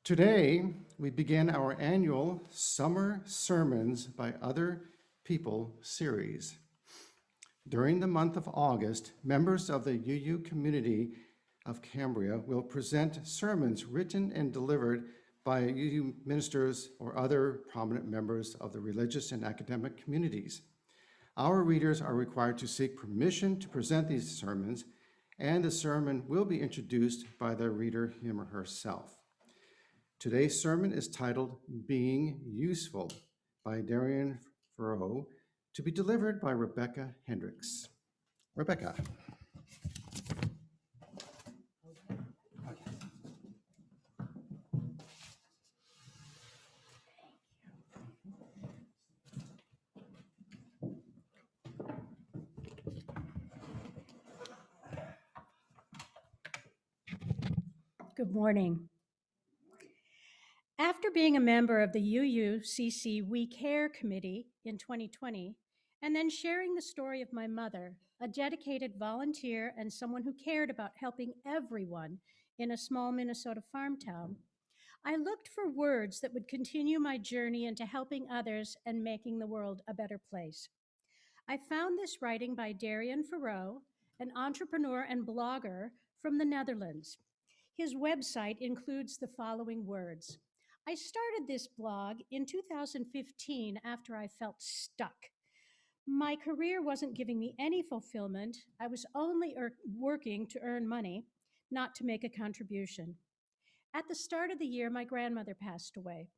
Today, we begin our annual Summer Sermons by Other People series. During the month of August, members of the UU community of Cambria will present sermons written and delivered by UU ministers or other prominent members of the religious and academic communities. Our readers are required to seek permission to present these sermons, and the sermon will be introduced by the reader, him or herself. Today's sermon is titled Being Useful by Darian Foroux, to be delivered by Rebecca Hendricks. Rebecca. Good morning. After being a member of the UUCC We Care Committee in 2020, and then sharing the story of my mother, a dedicated volunteer and someone who cared about helping everyone in a small Minnesota farm town, I looked for words that would continue my journey into helping others and making the world a better place. I found this writing by Darian Foroux, an entrepreneur and blogger from the Netherlands. His website includes the following words. I started this blog in 2015 after I felt stuck. My career wasn't giving me any fulfillment. I was only working to earn money, not to make a contribution. At the start of the year, my grandmother passed away.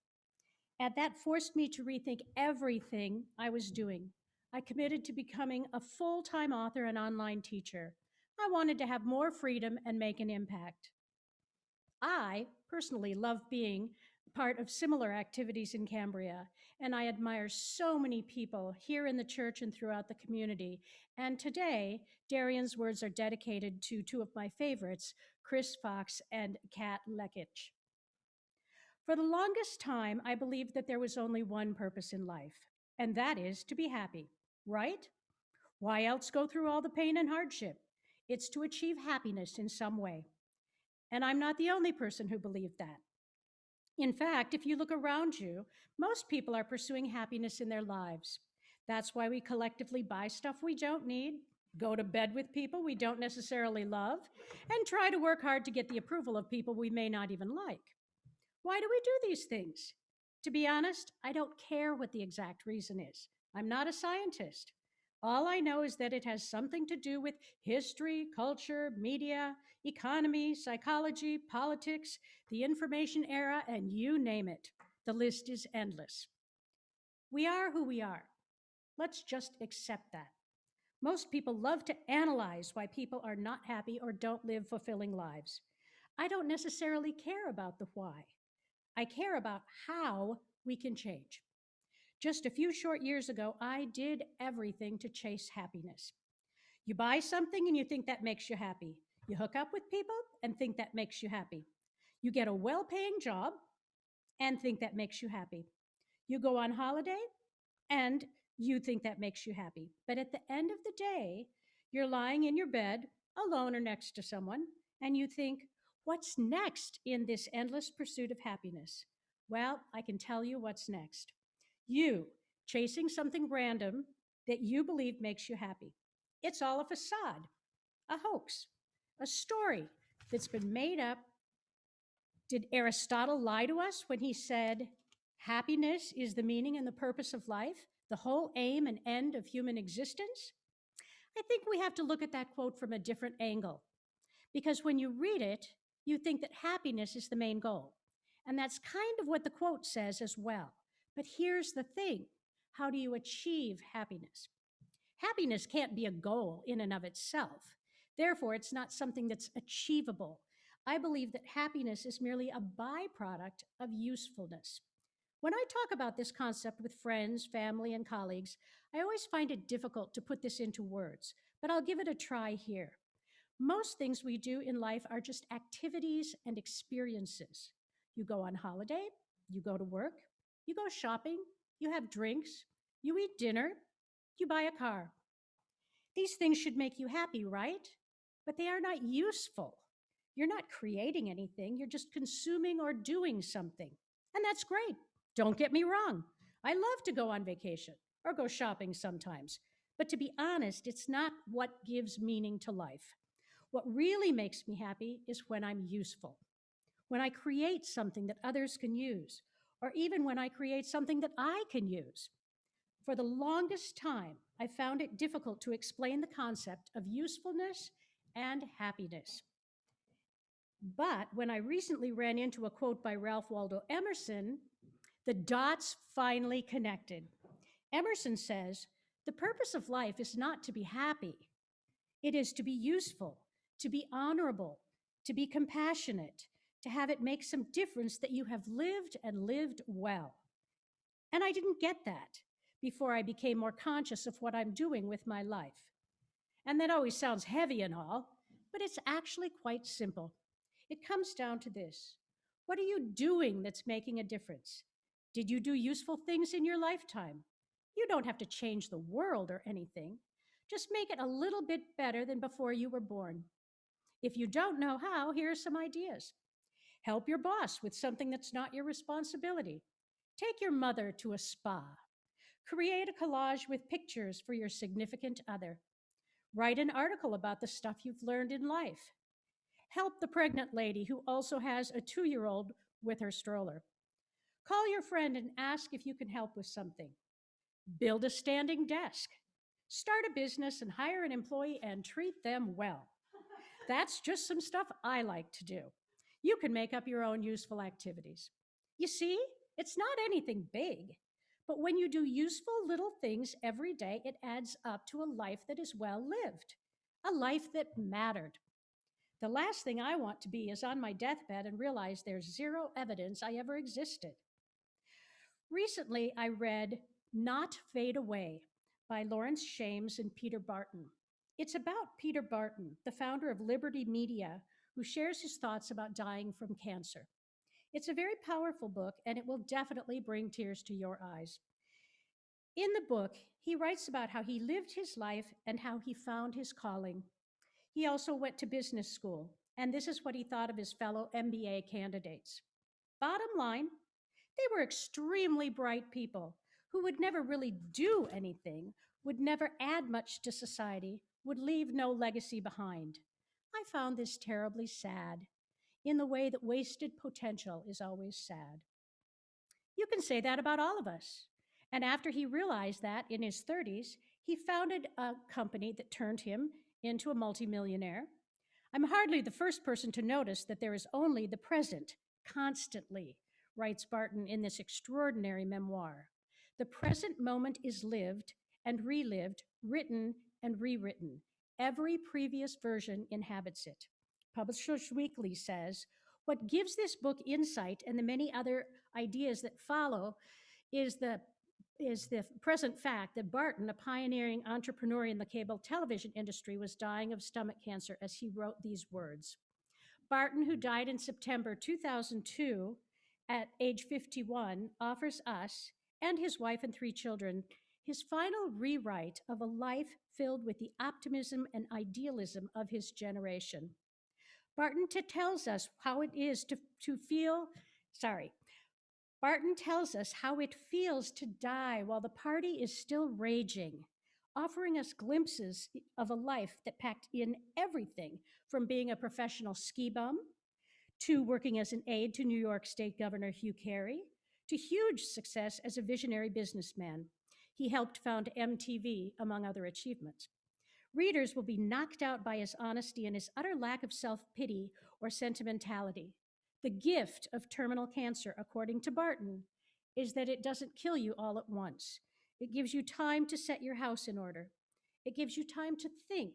And that forced me to rethink everything I was doing. I committed to becoming a full-time author and online teacher. I wanted to have more freedom and make an impact. I personally love being part of similar activities in Cambria, and I admire so many people here in the church and throughout the community. And today, Darian's words are dedicated to two of my favorites, Chris Fox and Kat Lekich. For the longest time, I believed that there was only one purpose in life, and that is to be happy, right? Why else go through all the pain and hardship? It's to achieve happiness in some way. And I'm not the only person who believed that. In fact, if you look around you, most people are pursuing happiness in their lives. That's why we collectively buy stuff we don't need, go to bed with people we don't necessarily love, and try to work hard to get the approval of people we may not even like. Why do we do these things? To be honest, I don't care what the exact reason is. I'm not a scientist. All I know is that it has something to do with history, culture, media, economy, psychology, politics, the information era, and you name it. The list is endless. We are who we are. Let's just accept that. Most people love to analyze why people are not happy or don't live fulfilling lives. I don't necessarily care about the why. I care about how we can change. Just a few short years ago, I did everything to chase happiness. You buy something and you think that makes you happy. You hook up with people and think that makes you happy. You get a well-paying job and think that makes you happy. You go on holiday and you think that makes you happy. But at the end of the day, you're lying in your bed, alone or next to someone, and you think, what's next in this endless pursuit of happiness? Well, I can tell you what's next. You chasing something random that you believe makes you happy. It's all a facade, a hoax, a story that's been made up. Did Aristotle lie to us when he said, happiness is the meaning and the purpose of life, the whole aim and end of human existence? I think we have to look at that quote from a different angle, because when you read it, you think that happiness is the main goal. And that's kind of what the quote says as well. But here's the thing. How do you achieve happiness? Happiness can't be a goal in and of itself. Therefore, it's not something that's achievable. I believe that happiness is merely a byproduct of usefulness. When I talk about this concept with friends, family, and colleagues, I always find it difficult to put this into words, but I'll give it a try here. Most things we do in life are just activities and experiences. You go on holiday, you go to work, you go shopping, you have drinks, you eat dinner, you buy a car. These things should make you happy, right? But they are not useful. You're not creating anything, you're just consuming or doing something. And that's great. Don't get me wrong. I love to go on vacation or go shopping sometimes. But to be honest, it's not what gives meaning to life. What really makes me happy is when I'm useful, when I create something that others can use, or even when I create something that I can use. For the longest time, I found it difficult to explain the concept of usefulness and happiness. But when I recently ran into a quote by Ralph Waldo Emerson, the dots finally connected. Emerson says, "The purpose of life is not to be happy, it is to be useful, to be honorable, to be compassionate, to have it make some difference that you have lived and lived well." And I didn't get that before I became more conscious of what I'm doing with my life. And that always sounds heavy and all, but it's actually quite simple. It comes down to this: what are you doing that's making a difference? Did you do useful things in your lifetime? You don't have to change the world or anything. Just make it a little bit better than before you were born. If you don't know how, here are some ideas. Help your boss with something that's not your responsibility. Take your mother to a spa. Create a collage with pictures for your significant other. Write an article about the stuff you've learned in life. Help the pregnant lady who also has a 2-year-old with her stroller. Call your friend and ask if you can help with something. Build a standing desk. Start a business and hire an employee and treat them well. That's just some stuff I like to do. You can make up your own useful activities. You see, it's not anything big, but when you do useful little things every day, it adds up to a life that is well lived, a life that mattered. The last thing I want to be is on my deathbed and realize there's zero evidence I ever existed. Recently, I read Not Fade Away by Lawrence Shames and Peter Barton. It's about Peter Barton, the founder of Liberty Media, who shares his thoughts about dying from cancer. It's a very powerful book, and it will definitely bring tears to your eyes. In the book, he writes about how he lived his life and how he found his calling. He also went to business school, and this is what he thought of his fellow MBA candidates. Bottom line, they were extremely bright people who would never really do anything, would never add much to society, would leave no legacy behind. I found this terribly sad, in the way that wasted potential is always sad. You can say that about all of us. And after he realized that in his 30s, he founded a company that turned him into a multimillionaire. I'm hardly the first person to notice that there is only the present, constantly, writes Barton in this extraordinary memoir. The present moment is lived and relived, written and rewritten. Every previous version inhabits it. Publishers Weekly says, what gives this book insight and the many other ideas that follow is the present fact that Barton, a pioneering entrepreneur in the cable television industry, was dying of stomach cancer as he wrote these words. Barton, who died in September 2002 at age 51, offers us and his wife and 3 children his final rewrite of a life filled with the optimism and idealism of his generation. Barton tells us how it is to feel, Barton tells us how it feels to die while the party is still raging, offering us glimpses of a life that packed in everything from being a professional ski bum to working as an aide to New York State Governor Hugh Carey to huge success as a visionary businessman. He helped found MTV, among other achievements. Readers will be knocked out by his honesty and his utter lack of self-pity or sentimentality. The gift of terminal cancer, according to Barton, is that it doesn't kill you all at once. It gives you time to set your house in order. It gives you time to think,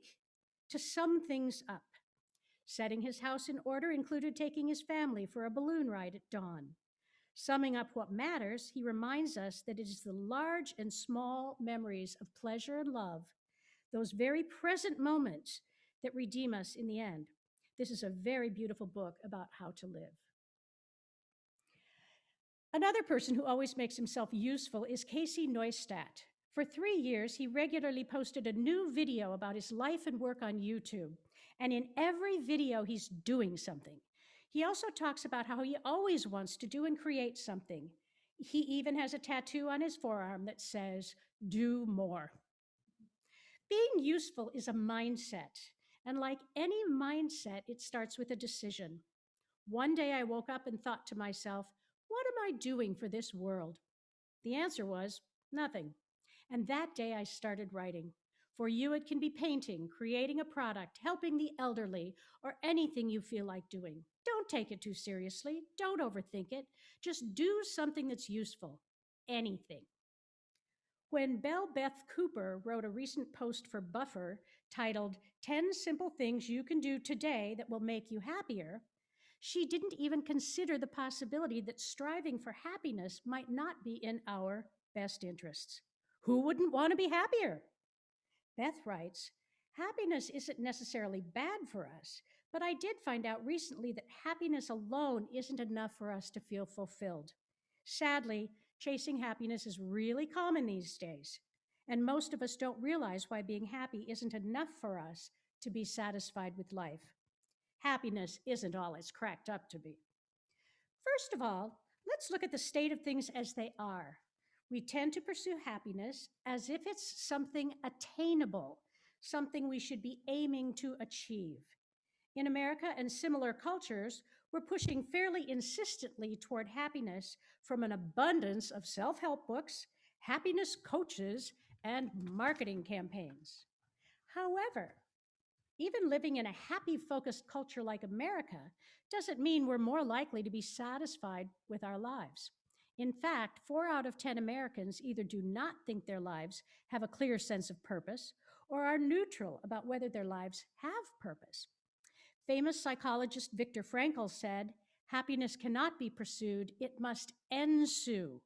to sum things up. Setting his house in order included taking his family for a balloon ride at dawn. Summing up what matters, he reminds us that it is the large and small memories of pleasure and love, those very present moments, that redeem us in the end. This is a very beautiful book about how to live. Another person who always makes himself useful is Casey Neistat. For 3 years, he regularly posted a new video about his life and work on YouTube, And in every video, he's doing something. He also talks about how he always wants to do and create something. He even has a tattoo on his forearm that says, "Do more." Being useful is a mindset. And like any mindset, it starts with a decision. One day I woke up and thought to myself, what am I doing for this world? The answer was nothing. And that day I started writing. For you, it can be painting, creating a product, helping the elderly, or anything you feel like doing. Don't take it too seriously. Don't overthink it. Just do something that's useful. Anything. When Belle Beth Cooper wrote a recent post for Buffer titled 10 Simple Things You Can Do Today That Will Make You Happier, she didn't even consider the possibility that striving for happiness might not be in our best interests. Who wouldn't want to be happier? Beth writes, happiness isn't necessarily bad for us, but I did find out recently that happiness alone isn't enough for us to feel fulfilled. Sadly, chasing happiness is really common these days, and most of us don't realize why being happy isn't enough for us to be satisfied with life. Happiness isn't all it's cracked up to be. First of all, let's look at the state of things as they are. We tend to pursue happiness as if it's something attainable, something we should be aiming to achieve. In America and similar cultures, we're pushing fairly insistently toward happiness from an abundance of self help books, happiness coaches, and marketing campaigns. However, even living in a happy focused culture like America doesn't mean we're more likely to be satisfied with our lives. In fact, 4 out of 10 Americans either do not think their lives have a clear sense of purpose or are neutral about whether their lives have purpose. Famous psychologist Viktor Frankl said, happiness cannot be pursued, it must ensue.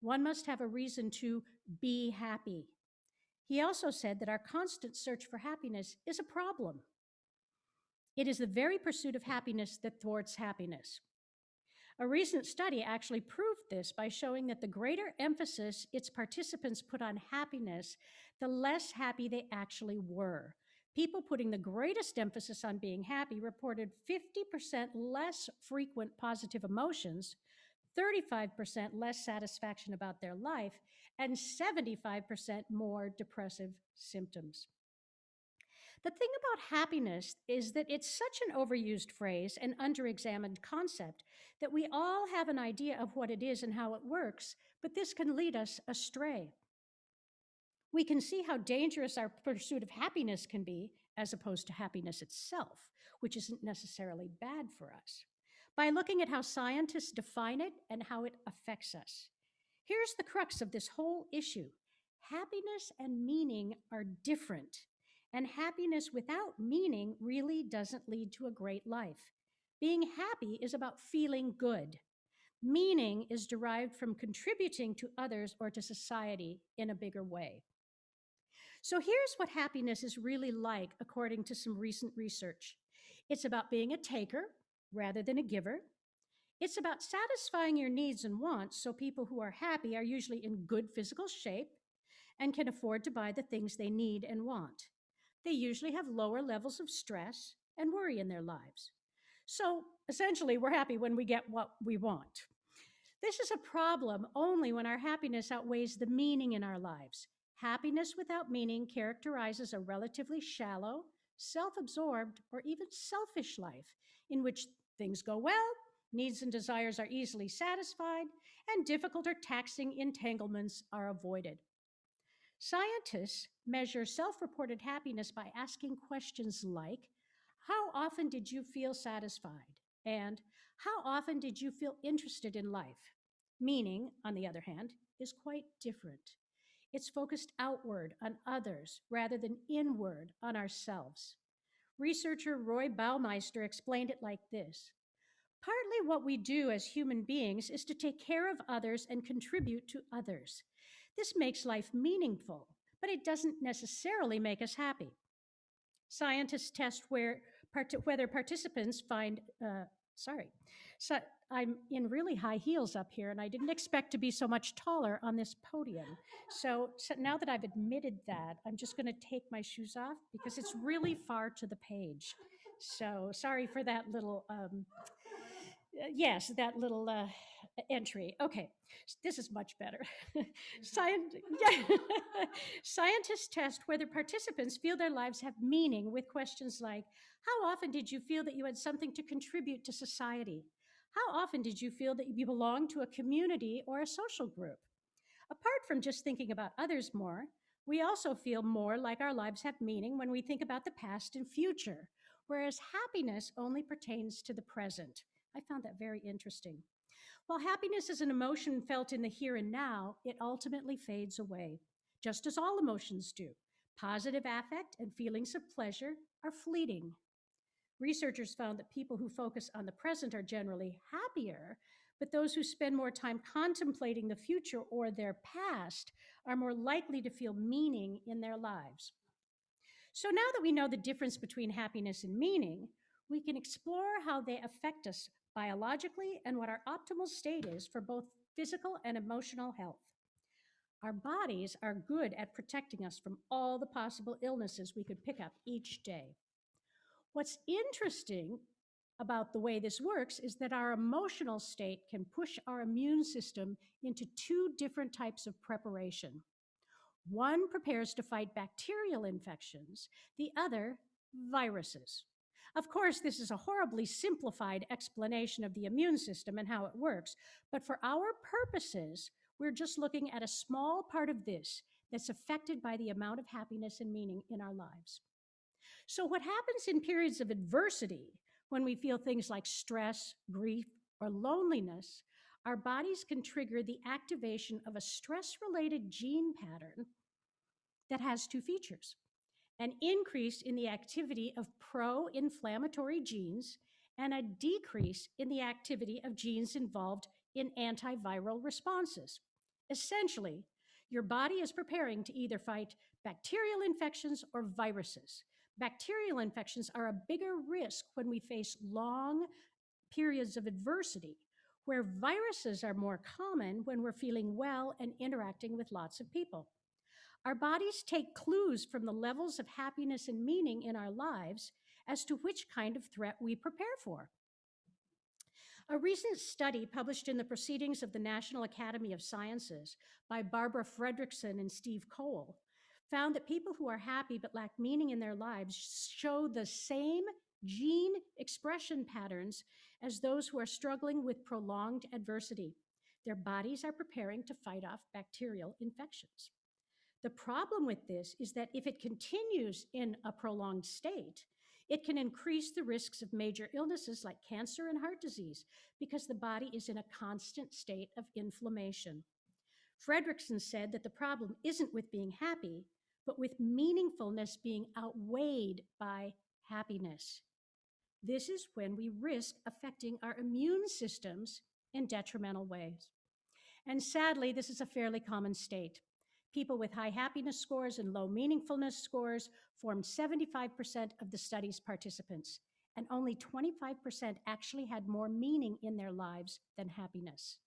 One must have a reason to be happy. He also said that our constant search for happiness is a problem. It is the very pursuit of happiness that thwarts happiness. A recent study actually proved this by showing that the greater emphasis its participants put on happiness, the less happy they actually were. People putting the greatest emphasis on being happy reported 50% less frequent positive emotions, 35% less satisfaction about their life, and 75% more depressive symptoms. The thing about happiness is that it's such an overused phrase and underexamined concept that we all have an idea of what it is and how it works, but this can lead us astray. We can see how dangerous our pursuit of happiness can be as opposed to happiness itself, which isn't necessarily bad for us, by looking at how scientists define it and how it affects us. Here's the crux of this whole issue. Happiness and meaning are different, and happiness without meaning really doesn't lead to a great life. Being happy is about feeling good. Meaning is derived from contributing to others or to society in a bigger way. So here's what happiness is really like, according to some recent research. It's about being a taker rather than a giver. It's about satisfying your needs and wants, so people who are happy are usually in good physical shape and can afford to buy the things they need and want. They usually have lower levels of stress and worry in their lives. So essentially, we're happy when we get what we want. This is a problem only when our happiness outweighs the meaning in our lives. Happiness without meaning characterizes a relatively shallow, self-absorbed, or even selfish life in which things go well, needs and desires are easily satisfied, and difficult or taxing entanglements are avoided. Scientists measure self-reported happiness by asking questions like, how often did you feel satisfied? And how often did you feel interested in life? Meaning, on the other hand, is quite different. It's focused outward on others rather than inward on ourselves. Researcher Roy Baumeister explained it like this. Partly what we do as human beings is to take care of others and contribute to others. This makes life meaningful, but it doesn't necessarily make us happy. Scientists test whether participants find, I'm in really high heels up here, and I didn't expect to be so much taller on this podium. So now that I've admitted that, I'm just going to take my shoes off because it's really far to the page. So sorry for that little, yes, that little entry. Okay, this is much better. Yeah. Scientists test whether participants feel their lives have meaning with questions like, how often did you feel that you had something to contribute to society? How often did you feel that you belonged to a community or a social group? Apart from just thinking about others more, we also feel more like our lives have meaning when we think about the past and future, whereas happiness only pertains to the present. I found that very interesting. While happiness is an emotion felt in the here and now, it ultimately fades away, just as all emotions do. Positive affect and feelings of pleasure are fleeting. Researchers found that people who focus on the present are generally happier, but those who spend more time contemplating the future or their past are more likely to feel meaning in their lives. So now that we know the difference between happiness and meaning, we can explore how they affect us biologically and what our optimal state is for both physical and emotional health. Our bodies are good at protecting us from all the possible illnesses we could pick up each day. What's interesting about the way this works is that our emotional state can push our immune system into two different types of preparation. One prepares to fight bacterial infections, the other, viruses. Of course, this is a horribly simplified explanation of the immune system and how it works, but for our purposes, we're just looking at a small part of this that's affected by the amount of happiness and meaning in our lives. So, what happens in periods of adversity, when we feel things like stress, grief, or loneliness, our bodies can trigger the activation of a stress related gene pattern that has two features: an increase in the activity of pro inflammatory genes and a decrease in the activity of genes involved in antiviral responses. Essentially, your body is preparing to either fight bacterial infections or viruses. Bacterial infections are a bigger risk when we face long periods of adversity, where viruses are more common when we're feeling well and interacting with lots of people. Our bodies take clues from the levels of happiness and meaning in our lives as to which kind of threat we prepare for. A recent study published in the Proceedings of the National Academy of Sciences by Barbara Fredrickson and Steve Cole found that people who are happy but lack meaning in their lives show the same gene expression patterns as those who are struggling with prolonged adversity. Their bodies are preparing to fight off bacterial infections. The problem with this is that if it continues in a prolonged state, it can increase the risks of major illnesses like cancer and heart disease because the body is in a constant state of inflammation. Fredrickson said that the problem isn't with being happy, but with meaningfulness being outweighed by happiness. This is when we risk affecting our immune systems in detrimental ways. And sadly, this is a fairly common state. People with high happiness scores and low meaningfulness scores formed 75% of the study's participants, and only 25% actually had more meaning in their lives than happiness.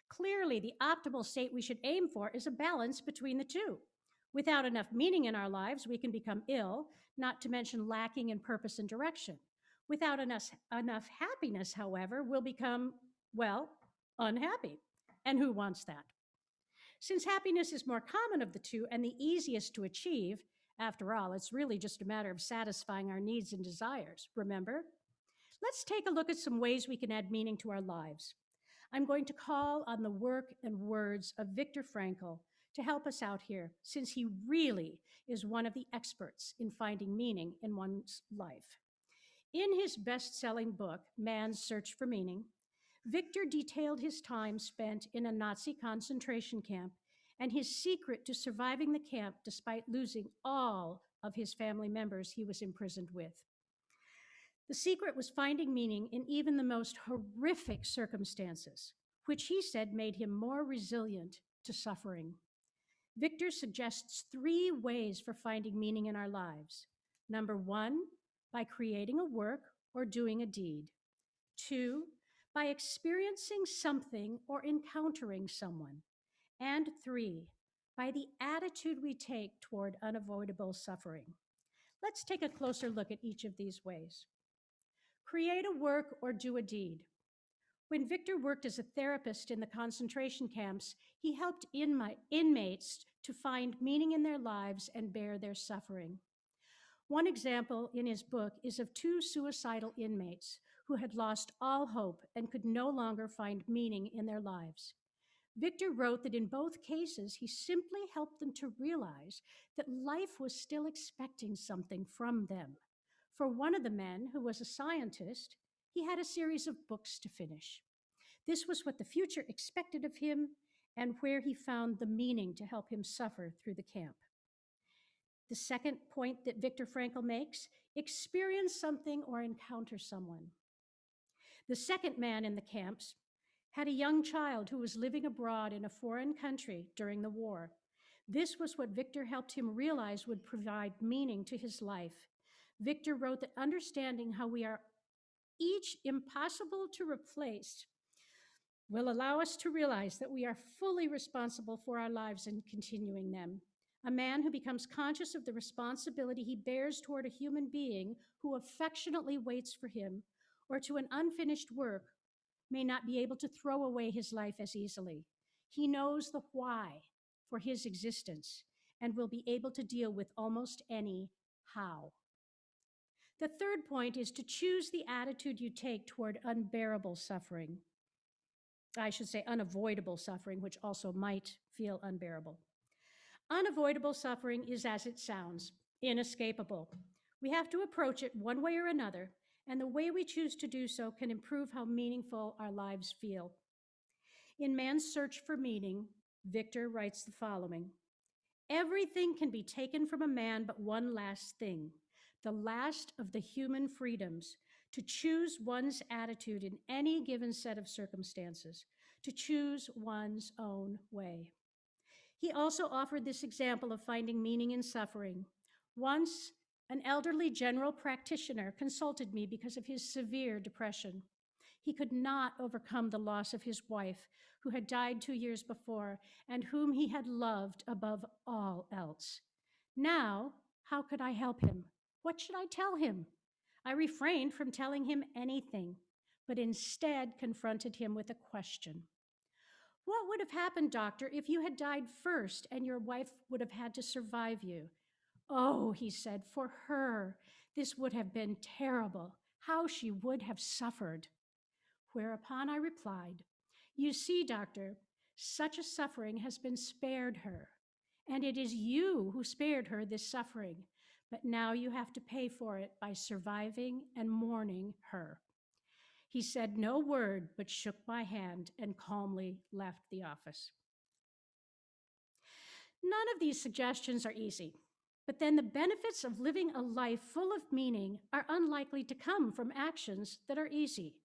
Clearly, the optimal state we should aim for is a balance between the two. Without enough meaning in our lives, we can become ill, not to mention lacking in purpose and direction. Without enough happiness, however, we'll become, well, unhappy. And who wants that? Since happiness is more common of the two and the easiest to achieve, after all, it's really just a matter of satisfying our needs and desires, remember? Let's take a look at some ways we can add meaning to our lives. I'm going to call on the work and words of Viktor Frankl to help us out here, since he really is one of the experts in finding meaning in one's life. In his best-selling book, Man's Search for Meaning, Victor detailed his time spent in a Nazi concentration camp and his secret to surviving the camp despite losing all of his family members he was imprisoned with. The secret was finding meaning in even the most horrific circumstances, which he said made him more resilient to suffering. Victor suggests 3 ways for finding meaning in our lives. Number 1, by creating a work or doing a deed. 2, by experiencing something or encountering someone. And 3, by the attitude we take toward unavoidable suffering. Let's take a closer look at each of these ways. Create a work or do a deed. When Victor worked as a therapist in the concentration camps, he helped inmates to find meaning in their lives and bear their suffering. One example in his book is of 2 suicidal inmates who had lost all hope and could no longer find meaning in their lives. Victor wrote that in both cases, he simply helped them to realize that life was still expecting something from them. For one of the men, who was a scientist, he had a series of books to finish. This was what the future expected of him and where he found the meaning to help him suffer through the camp. The second point that Viktor Frankl makes, experience something or encounter someone. The second man in the camps had a young child who was living abroad in a foreign country during the war. This was what Victor helped him realize would provide meaning to his life. Victor wrote that understanding how we are each impossible to replace will allow us to realize that we are fully responsible for our lives and continuing them. A man who becomes conscious of the responsibility he bears toward a human being who affectionately waits for him or to an unfinished work may not be able to throw away his life as easily. He knows the why for his existence and will be able to deal with almost any how. The third point is to choose the attitude you take toward unbearable suffering. I should say unavoidable suffering, which also might feel unbearable. Unavoidable suffering is as it sounds, inescapable. We have to approach it one way or another, and the way we choose to do so can improve how meaningful our lives feel. In Man's Search for Meaning, Victor writes the following: everything can be taken from a man but one last thing, the last of the human freedoms, to choose one's attitude in any given set of circumstances, to choose one's own way. He also offered this example of finding meaning in suffering. Once, an elderly general practitioner consulted me because of his severe depression. He could not overcome the loss of his wife, who had died 2 years before and whom he had loved above all else. Now, how could I help him? What should I tell him? I refrained from telling him anything, but instead confronted him with a question. What would have happened, doctor, if you had died first and your wife would have had to survive you? Oh, he said, for her, this would have been terrible. How she would have suffered. Whereupon I replied, you see, doctor, such a suffering has been spared her, and it is you who spared her this suffering, but now you have to pay for it by surviving and mourning her. He said no word, but shook my hand and calmly left the office. None of these suggestions are easy, but then the benefits of living a life full of meaning are unlikely to come from actions that are easy.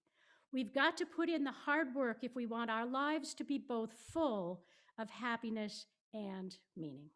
We've got to put in the hard work if we want our lives to be both full of happiness and meaning.